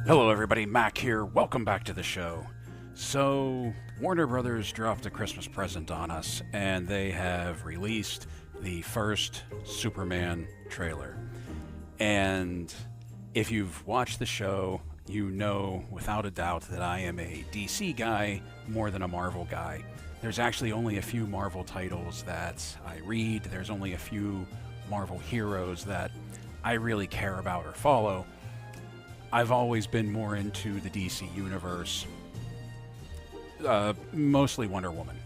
Hello, everybody. Mac here. Welcome back to the show. So, Warner Brothers dropped a Christmas present on us, and they have released the first Superman trailer. And if you've watched the show, you know without a doubt that I am a DC guy more than a Marvel guy. There's actually only a few Marvel titles that I read, there's only a few Marvel heroes that I really care about or follow. I've always been more into the DC universe, mostly Wonder Woman.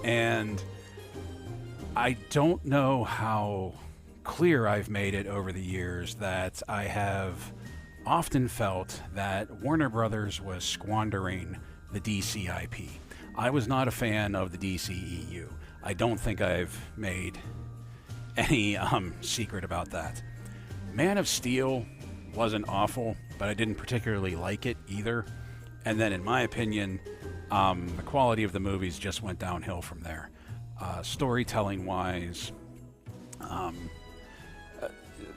And I don't know how clear I've made it over the years that I have often felt that Warner Brothers was squandering the DC IP. I was not a fan of the DCEU. I don't think I've made any secret about that. Man of Steel wasn't awful, but I didn't particularly like it either. And then, in my opinion, the quality of the movies just went downhill from there. Storytelling wise,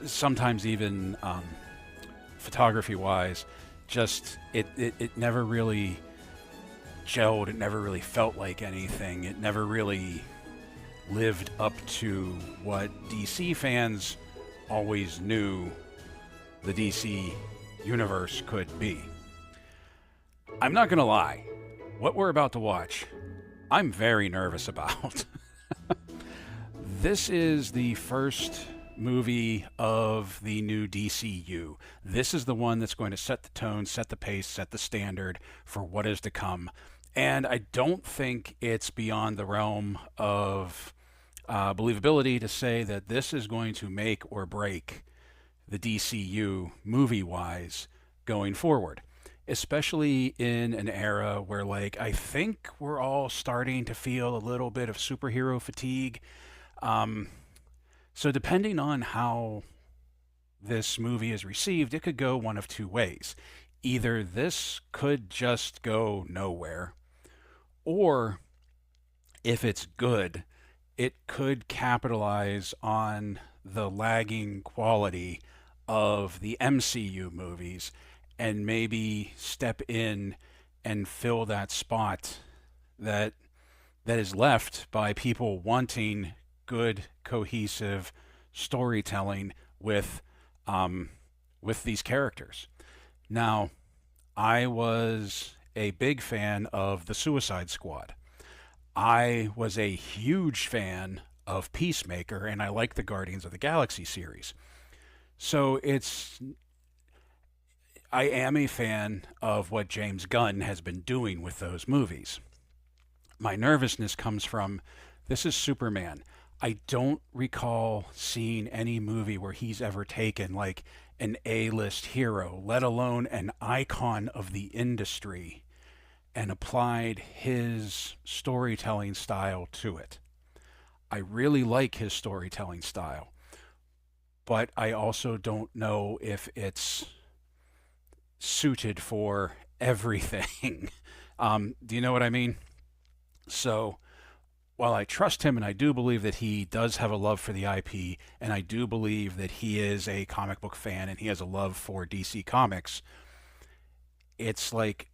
sometimes even photography wise, just it never really gelled. It never really felt like anything. It never really lived up to what DC fans always knew the DC universe could be. I'm not going to lie. What we're about to watch, I'm very nervous about. This is the first movie of the new DCU. This is the one that's going to set the tone, set the pace, set the standard for what is to come. And I don't think it's beyond the realm of believability to say that this is going to make or break the DCU movie-wise going forward, especially in an era where, like, I think we're all starting to feel a little bit of superhero fatigue. So depending on how this movie is received, it could go one of two ways. Either this could just go nowhere, or if it's good, it could capitalize on the lagging quality of the MCU movies and maybe step in and fill that spot that is left by people wanting good, cohesive storytelling with these characters. Now, I was a big fan of the Suicide Squad. I was a huge fan of Peacemaker, and I like the Guardians of the Galaxy series. So I am a fan of what James Gunn has been doing with those movies. My nervousness comes from this is Superman. I don't recall seeing any movie where he's ever taken like an A-list hero, let alone an icon of the industry, and applied his storytelling style to it. I really like his storytelling style, but I also don't know if it's suited for everything. Do you know what I mean? So, while I trust him and I do believe that he does have a love for the IP, and I do believe that he is a comic book fan and he has a love for DC Comics, it's like,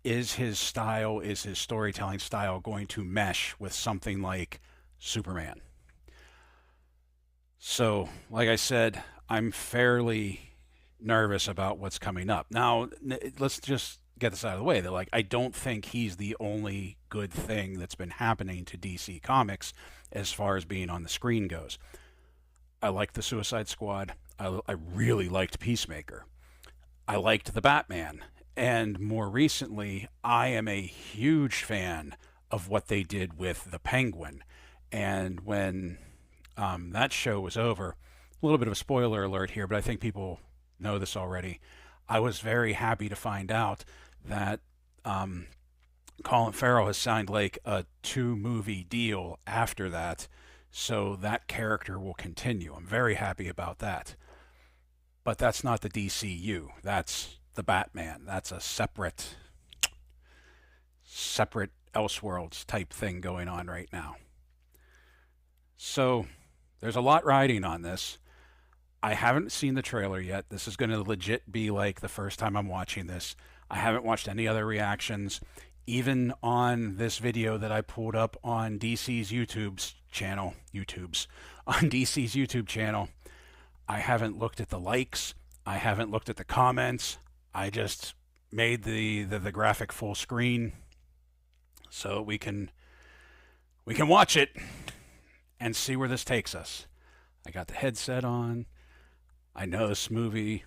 is his storytelling style going to mesh with something like Superman? So, like I said, I'm fairly nervous about what's coming up. Now, let's just get this out of the way. That, like, I don't think he's the only good thing that's been happening to DC Comics as far as being on the screen goes. I liked the Suicide Squad. I really liked Peacemaker. I liked the Batman. And more recently, I am a huge fan of what they did with the Penguin. And when that show was over, a little bit of a spoiler alert here, but I think people know this already. I was very happy to find out that Colin Farrell has signed like a 2-movie deal after that, so that character will continue. I'm very happy about that. But that's not the DCU. That's the Batman. That's a separate Elseworlds type thing going on right now. So there's a lot riding on this. I haven't seen the trailer yet. This is going to legit be like the first time I'm watching this. I haven't watched any other reactions. Even on this video that I pulled up on DC's YouTube channel, I haven't looked at the likes. I haven't looked at the comments. I just made the graphic full screen so we can watch it and see where this takes us. I got the headset on. I know this movie.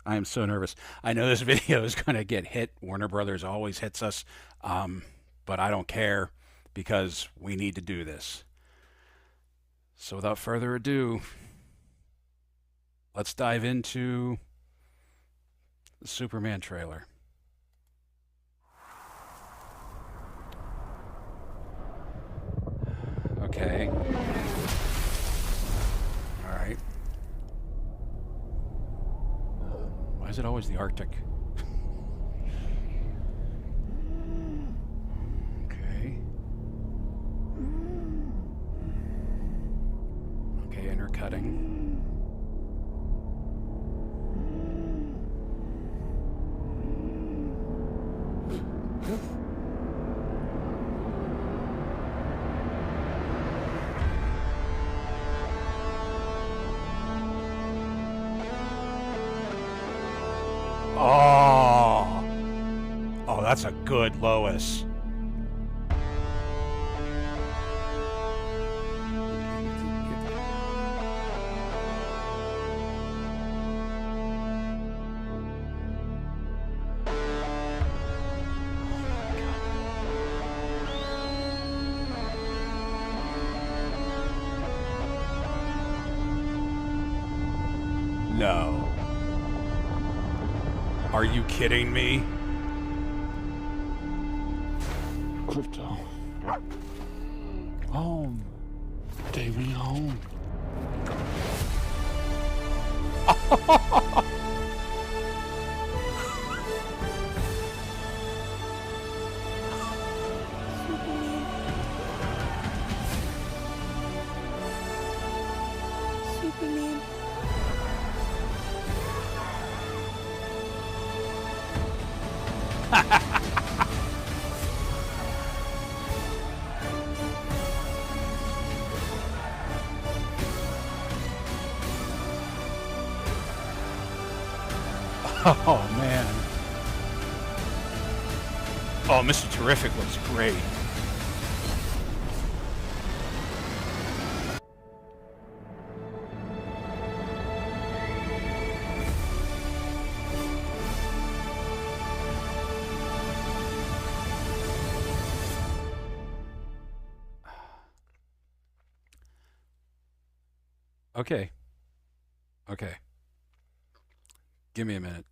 I am so nervous. I know this video is going to get hit. Warner Brothers always hits us, but I don't care because we need to do this. So without further ado, let's dive into the Superman trailer. Okay. All right. Why is it always the Arctic? Okay. Okay, intercutting. Oh, that's a good Lois. No. Are you kidding me? Crypto. Home. Take me home. Superman. Oh, man. Oh, Mr. Terrific looks great. Okay. Okay. Give me a minute.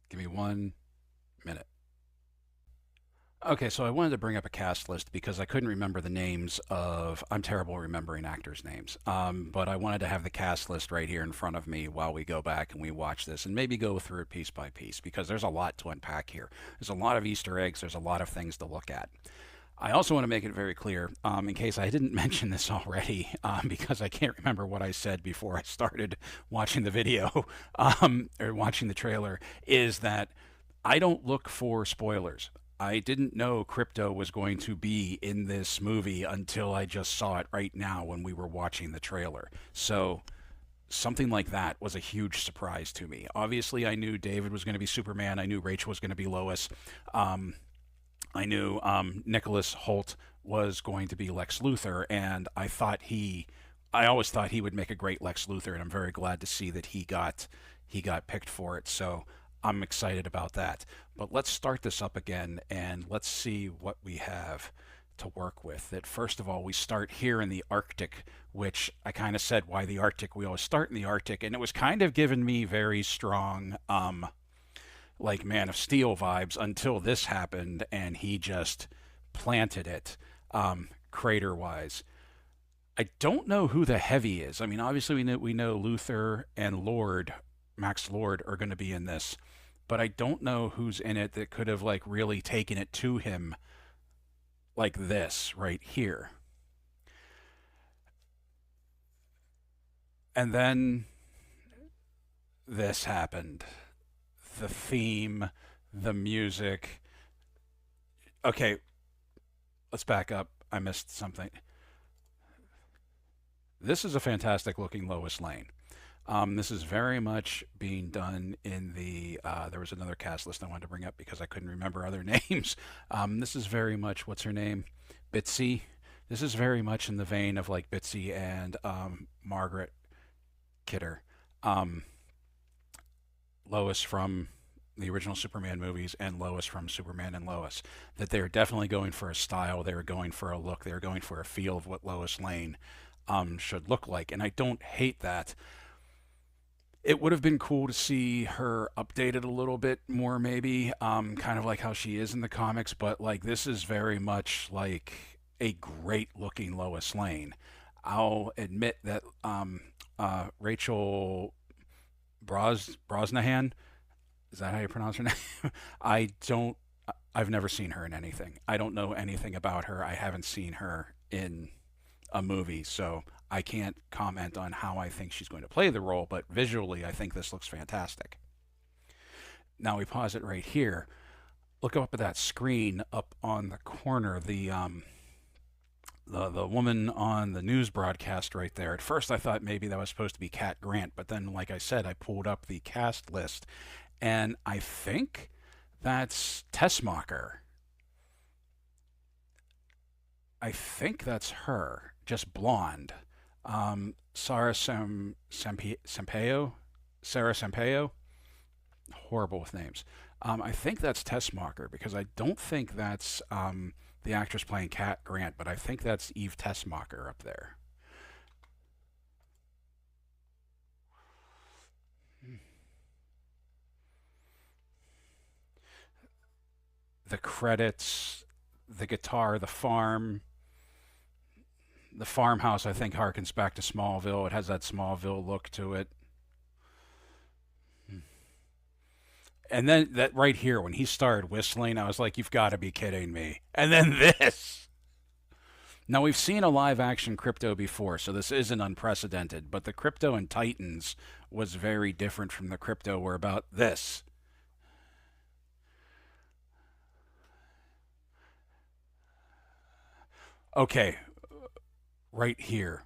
Give me 1 minute. Okay, so I wanted to bring up a cast list because I couldn't remember the names of. I'm terrible remembering actors' names. But I wanted to have the cast list right here in front of me while we go back and we watch this and maybe go through it piece by piece because there's a lot to unpack here. There's a lot of Easter eggs, there's a lot of things to look at. I also want to make it very clear, in case I didn't mention this already, because I can't remember what I said before I started watching the video or watching the trailer, is that I don't look for spoilers. I didn't know Crypto was going to be in this movie until I just saw it right now when we were watching the trailer. So something like that was a huge surprise to me. Obviously, I knew David was going to be Superman. I knew Rachel was going to be Lois. I knew Nicholas Hoult was going to be Lex Luthor, and I always thought he would make a great Lex Luthor, and I'm very glad to see that he got picked for it. So I'm excited about that. But let's start this up again, and let's see what we have to work with. That first of all, we start here in the Arctic, which I kind of said why the Arctic. We always start in the Arctic, and it was kind of giving me very strong like Man of Steel vibes until this happened and he just planted it crater wise. I don't know who the heavy is. I mean, obviously we know Luthor and Max Lord are going to be in this, but I don't know who's in it that could have like really taken it to him like this right here. And then this happened. The theme, the music. Okay, let's back up. I missed something. This is a fantastic looking Lois Lane. This is very much being done in the. There was another cast list I wanted to bring up because I couldn't remember other names. This is very much, what's her name? Bitsy. This is very much in the vein of like Bitsy and Margaret Kidder. Um, Lois from the original Superman movies and Lois from Superman and Lois. That they're definitely going for a style, they were going for a look, they were going for a feel of what Lois Lane should look like. And I don't hate that. It would have been cool to see her updated a little bit more, maybe, kind of like how she is in the comics. But like this is very much like a great looking Lois Lane. I'll admit that Rachel Brosnahan, is that how you pronounce her name? I don't. I've never seen her in anything. I don't know anything about her. I haven't seen her in a movie, so I can't comment on how I think she's going to play the role. But visually, I think this looks fantastic. Now we pause it right here. Look up at that screen up on the corner. The woman on the news broadcast right there. At first, I thought maybe that was supposed to be Cat Grant, but then, like I said, I pulled up the cast list, and I think that's Tessmacher. I think that's her, just blonde. Sarah Sampaio, Sarah Sampaio. Horrible with names. I think that's Tessmacher because I don't think that's the actress playing Cat Grant, but I think that's Eve Tessmacher up there. The credits, the guitar, the farmhouse, I think harkens back to Smallville. It has that Smallville look to it. And then that right here, when he started whistling, I was like, "You've got to be kidding me!" And then this. Now we've seen a live action Crypto before, so this isn't unprecedented. But the Crypto in Titans was very different from the Crypto we're about this. Okay, right here.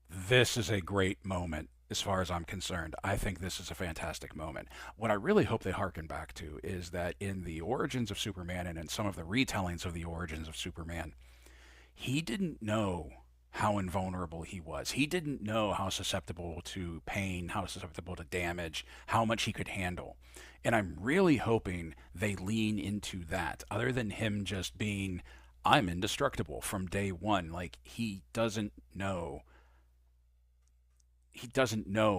This is a great moment as far as I'm concerned. I think this is a fantastic moment. What I really hope they harken back to is that in the origins of Superman and in some of the retellings of the origins of Superman, he didn't know how invulnerable he was. He didn't know how susceptible to pain, how susceptible to damage, how much he could handle. And I'm really hoping they lean into that, other than him just being, I'm indestructible from day one. Like, he doesn't know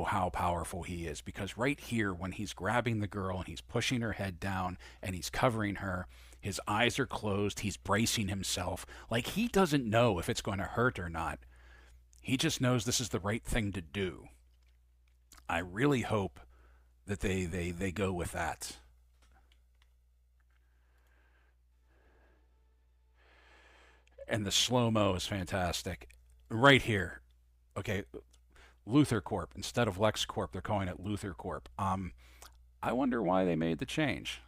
how powerful he is, because right here when he's grabbing the girl and he's pushing her head down and he's covering her, his eyes are closed, he's bracing himself, like he doesn't know if it's going to hurt or not. He just knows this is the right thing to do. I really hope that they go with that. And the slow-mo is fantastic right here. Okay, Luthor Corp instead of Lex Corp, they're calling it Luthor Corp. I wonder why they made the change.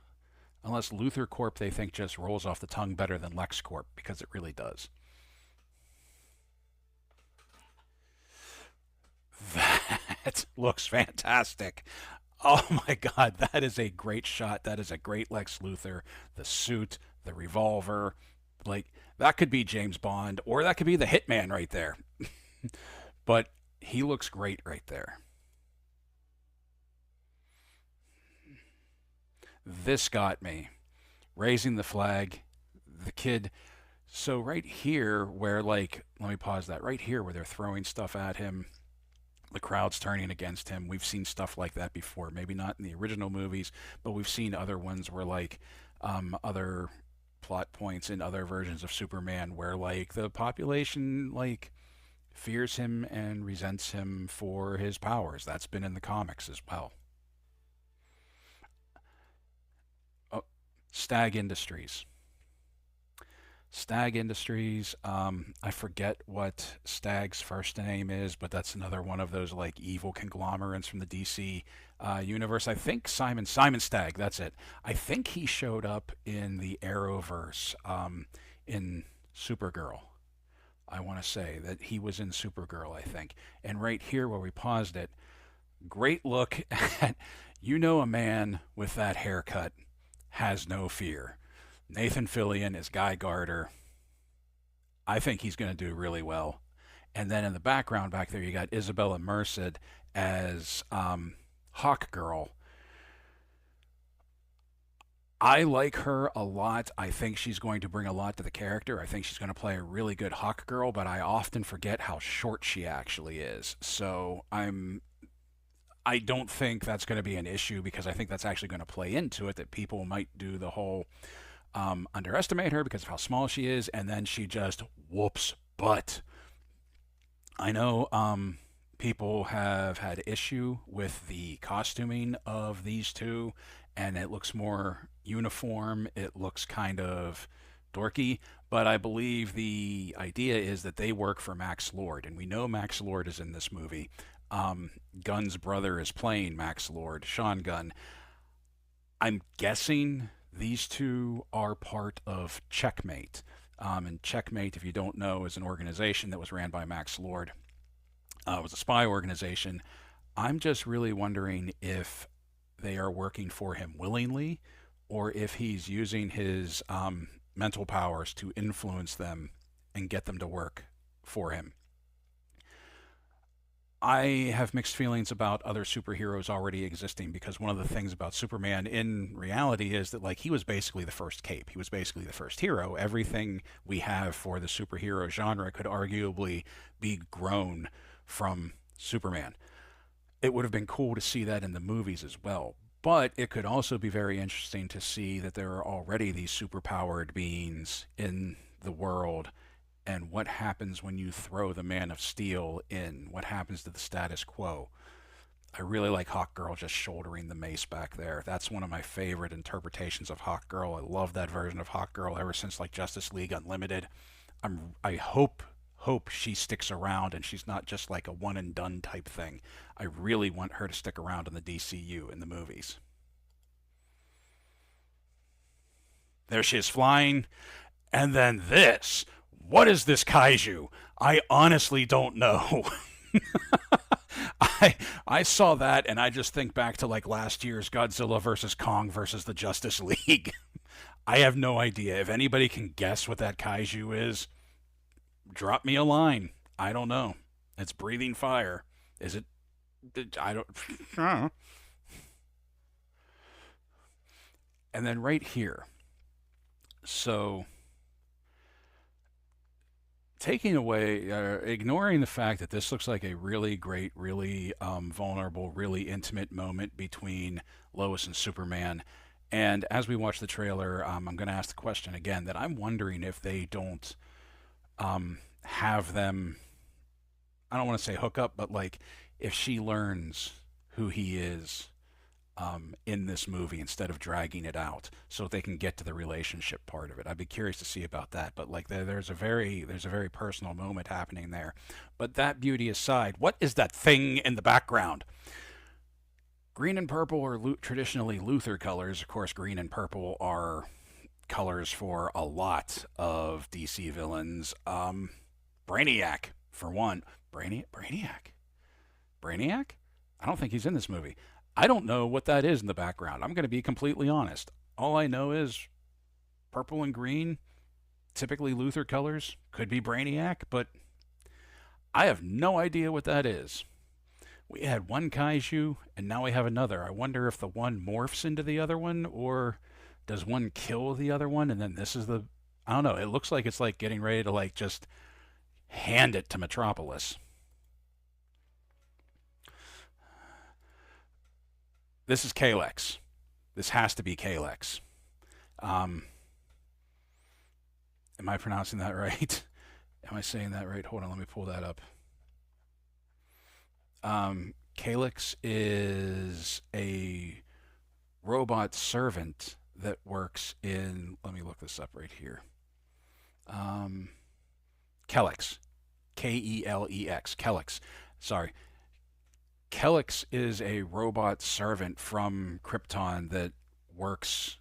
Unless Luthor Corp they think just rolls off the tongue better than Lex Corp, because it really does. That looks fantastic. Oh my god, that is a great shot. That is a great Lex Luthor. The suit, the revolver, like that could be James Bond or that could be the Hitman right there. But he looks great right there. This got me. Raising the flag, the kid. So right here where like let me pause that. Right here where they're throwing stuff at him, the crowd's turning against him. We've seen stuff like that before. Maybe not in the original movies, but we've seen other ones where like other plot points in other versions of Superman where like the population like fears him and resents him for his powers. That's been in the comics as well. Oh, Stag Industries. Stag Industries. I forget what Stag's first name is, but that's another one of those like evil conglomerates from the DC universe. I think Simon Stagg. That's it. I think he showed up in the Arrowverse in Supergirl. I want to say that he was in Supergirl, I think. And right here where we paused it, great look at a man with that haircut has no fear. Nathan Fillion is Guy Gardner. I think he's going to do really well. And then in the background back there, you got Isabella Merced as Hawk Girl. I like her a lot. I think she's going to bring a lot to the character. I think she's going to play a really good Hawk Girl, but I often forget how short she actually is. So I don't think that's going to be an issue because I think that's actually going to play into it that people might do the whole underestimate her because of how small she is, and then she just whoops butt. I know people have had issue with the costuming of these two, and it looks more uniform. It looks kind of dorky, but I believe the idea is that they work for Max Lord, and we know Max Lord is in this movie. Gunn's brother is playing Max Lord, Sean Gunn. I'm guessing these two are part of Checkmate. And Checkmate, if you don't know, is an organization that was ran by Max Lord. It was a spy organization. I'm just really wondering if they are working for him willingly or if he's using his mental powers to influence them and get them to work for him. I have mixed feelings about other superheroes already existing because one of the things about Superman in reality is that like he was basically the first cape. He was basically the first hero. Everything we have for the superhero genre could arguably be grown from Superman. It would have been cool to see that in the movies as well. But it could also be very interesting to see that there are already these superpowered beings in the world and what happens when you throw the Man of Steel in? What happens to the status quo? I really like Hawk Girl just shouldering the mace back there. That's one of my favorite interpretations of Hawk Girl. I love that version of Hawk Girl ever since like Justice League Unlimited. I hope she sticks around and she's not just like a one and done type thing. I really want her to stick around in the DCU in the movies. There she is flying. And then this. What is this kaiju? I honestly don't know. I saw that and I just think back to like last year's Godzilla versus Kong versus the Justice League. I have no idea. If anybody can guess what that kaiju is, drop me a line. I don't know. It's breathing fire. Is it? I don't. And then right here. So taking away, ignoring the fact that this looks like a really great, really vulnerable, really intimate moment between Lois and Superman. And as we watch the trailer, I'm going to ask the question again that I'm wondering if they don't have them, I don't want to say hook up, but like if she learns who he is in this movie instead of dragging it out so they can get to the relationship part of it. I'd be curious to see about that, but like there's a very personal moment happening there. But that beauty aside, what is that thing in the background? Green and purple are traditionally Luthor colors. Of course, green and purple are colors for a lot of DC villains. Brainiac, for one. Brainiac? I don't think he's in this movie. I don't know what that is in the background. I'm going to be completely honest. All I know is purple and green, typically Luthor colors, could be Brainiac, but I have no idea what that is. We had one kaiju, and now we have another. I wonder if the one morphs into the other one, or does one kill the other one, and then this is the... I don't know. It looks like it's like getting ready to like just hand it to Metropolis. This is Kalex. This has to be Kalex. Am I pronouncing that right? Am I saying that right? Hold on, let me pull that up. Kalex is a robot servant that works in... Let me look this up right here. Um, Kellex, Kelex, Kellex. Sorry, Kellex is a robot servant from Krypton that works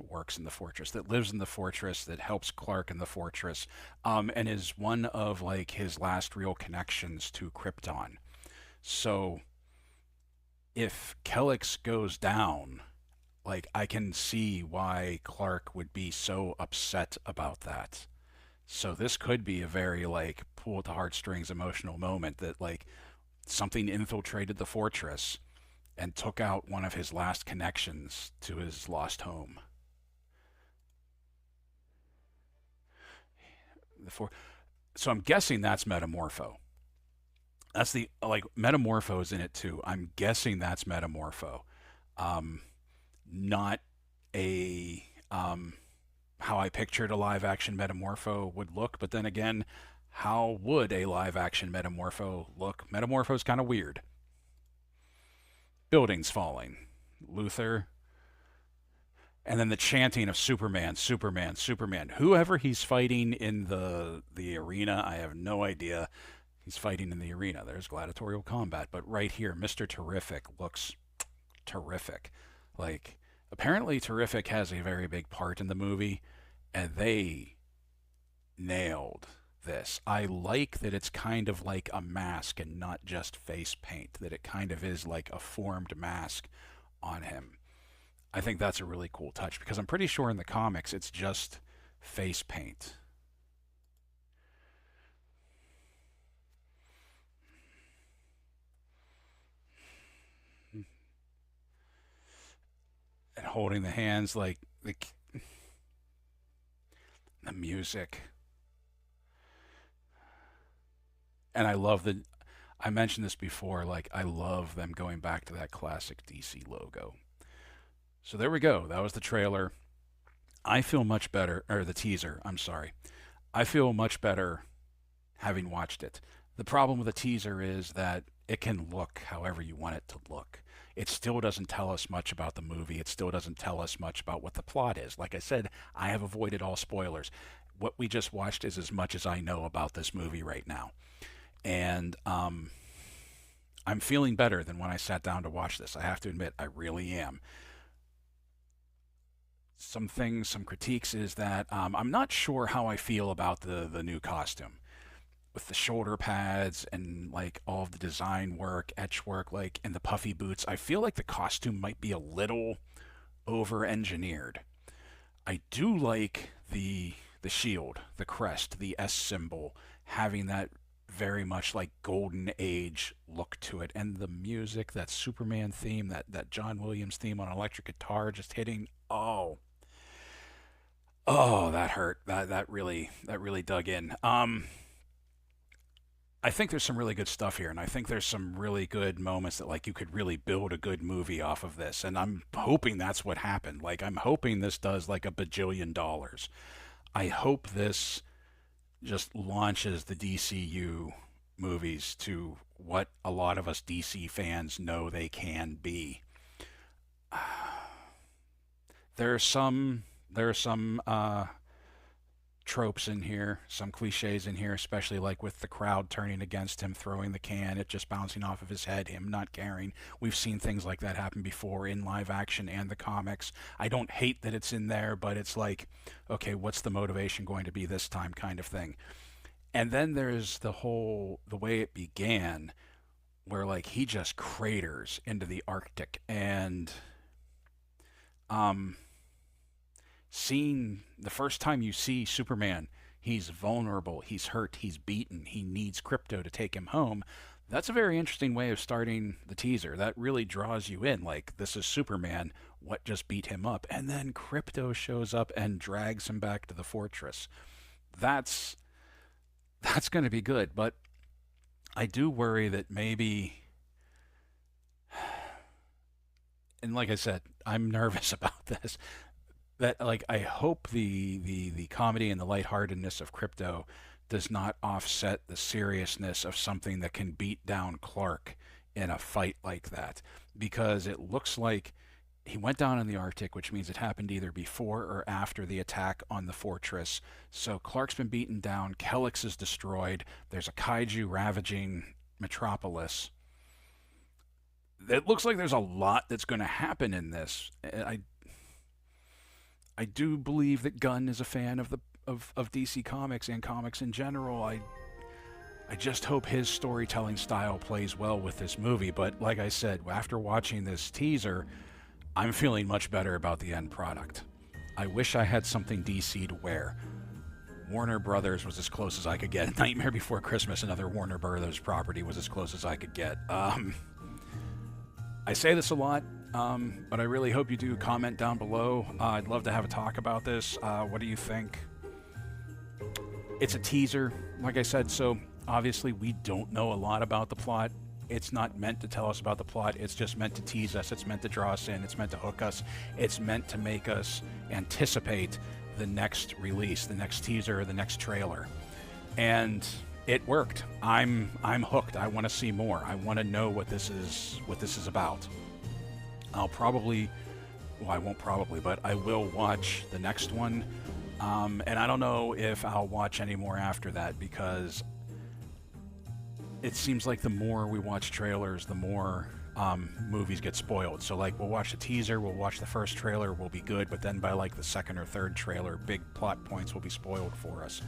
works in the fortress, that lives in the fortress, that helps Clark in the fortress, and is one of like his last real connections to Krypton. So if Kellex goes down, like I can see why Clark would be so upset about that. So this could be a very like pull at the heartstrings emotional moment that like something infiltrated the fortress and took out one of his last connections to his lost home. The for- so I'm guessing that's Metamorpho. That's the like Metamorpho's in it too. I'm guessing that's Metamorpho. Um, not a how I pictured a live action Metamorpho would look, but then again, how would a live action Metamorpho look? Metamorpho's kind of weird. Buildings falling. Luther. And then the chanting of Superman, Superman, Superman. Whoever he's fighting in the arena, I have no idea. He's fighting in the arena. There's gladiatorial combat, but right here, Mr. Terrific looks terrific. Like apparently Terrific has a very big part in the movie and they nailed this. I like that it's kind of like a mask and not just face paint, that it kind of is like a formed mask on him. I think that's a really cool touch because I'm pretty sure in the comics it's just face paint. And holding the hands like the music. And I love the I mentioned this before, like I love them going back to that classic DC logo. So there we go. That was the trailer. I feel much better, or the teaser, I'm sorry. I feel much better having watched it. The problem with the teaser is that it can look however you want it to look. It still doesn't tell us much about the movie. It still doesn't tell us much about what the plot is. Like I said, I have avoided all spoilers. What we just watched is as much as I know about this movie right now. And I'm feeling better than when I sat down to watch this. I have to admit, I really am. Some things, some critiques is that I'm not sure how I feel about the new costume with the shoulder pads and like all of the design work, etch work, like and the puffy boots. I feel like the costume might be a little over engineered. I do like the shield, the crest, the S symbol, having that very much like golden age look to it, and the music, that Superman theme, that John Williams theme on electric guitar just hitting. Oh, that hurt. That really dug in. I think there's some really good stuff here, and I think there's some really good moments that like you could really build a good movie off of this, and I'm hoping that's what happened. Like I'm hoping this does like a bajillion dollars. I hope this just launches the DCU movies to what a lot of us DC fans know they can be. There are some tropes in here, some cliches in here, especially like with the crowd turning against him, throwing the can, it just bouncing off of his head, him not caring. We've seen things like that happen before in live action and the comics. I don't hate that it's in there, but it's like, okay, what's the motivation going to be this time kind of thing. And then there's the way it began, where like he just craters into the Arctic and um seeing the first time you see Superman, he's vulnerable, he's hurt, he's beaten, he needs Crypto to take him home. That's a very interesting way of starting the teaser. That really draws you in. Like, this is Superman, what just beat him up? And then Crypto shows up and drags him back to the fortress. That's that's going to be good, but I do worry that maybe, and like I said, I'm nervous about this, that like I hope the comedy and the lightheartedness of Crypto does not offset the seriousness of something that can beat down Clark in a fight like that, because it looks like he went down in the Arctic, which means it happened either before or after the attack on the fortress. So Clark's been beaten down, Kellex is destroyed, there's a kaiju ravaging Metropolis. It looks like there's a lot that's going to happen in this. I do believe that Gunn is a fan of DC Comics and comics in general. I just hope his storytelling style plays well with this movie. But like I said, after watching this teaser, I'm feeling much better about the end product. I wish I had something DC to wear. Warner Brothers was as close as I could get. Nightmare Before Christmas, another Warner Brothers property, was as close as I could get. I say this a lot, but I really hope you do comment down below. I'd love to have a talk about this. What do you think? It's a teaser, like I said, so obviously we don't know a lot about the plot. It's not meant to tell us about the plot. It's just meant to tease us. It's meant to draw us in. It's meant to hook us. It's meant to make us anticipate the next release, the next teaser, the next trailer. And it worked. I'm hooked. I want to see more. I want to know what this is about. I won't probably, but I will watch the next one. And I don't know if I'll watch any more after that, because it seems like the more we watch trailers, the more movies get spoiled. So like, we'll watch the teaser, we'll watch the first trailer, we'll be good, but then by like the second or third trailer, big plot points will be spoiled for us.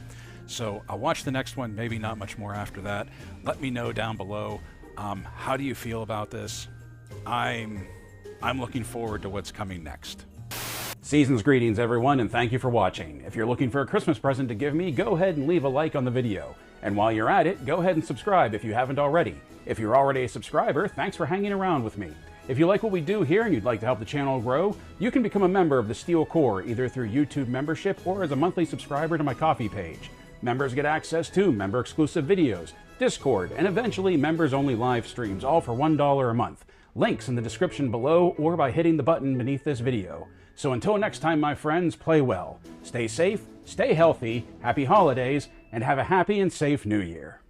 So I'll watch the next one, maybe not much more after that. Let me know down below. How do you feel about this? I'm looking forward to what's coming next. Season's greetings, everyone, and thank you for watching. If you're looking for a Christmas present to give me, go ahead and leave a like on the video. And while you're at it, go ahead and subscribe if you haven't already. If you're already a subscriber, thanks for hanging around with me. If you like what we do here and you'd like to help the channel grow, you can become a member of the Steel Core, either through YouTube membership or as a monthly subscriber to my Ko-fi page. Members get access to member-exclusive videos, Discord, and eventually members-only live streams, all for $1 a month. Links in the description below or by hitting the button beneath this video. So until next time, my friends, play well, stay safe, stay healthy, happy holidays, and have a happy and safe New Year.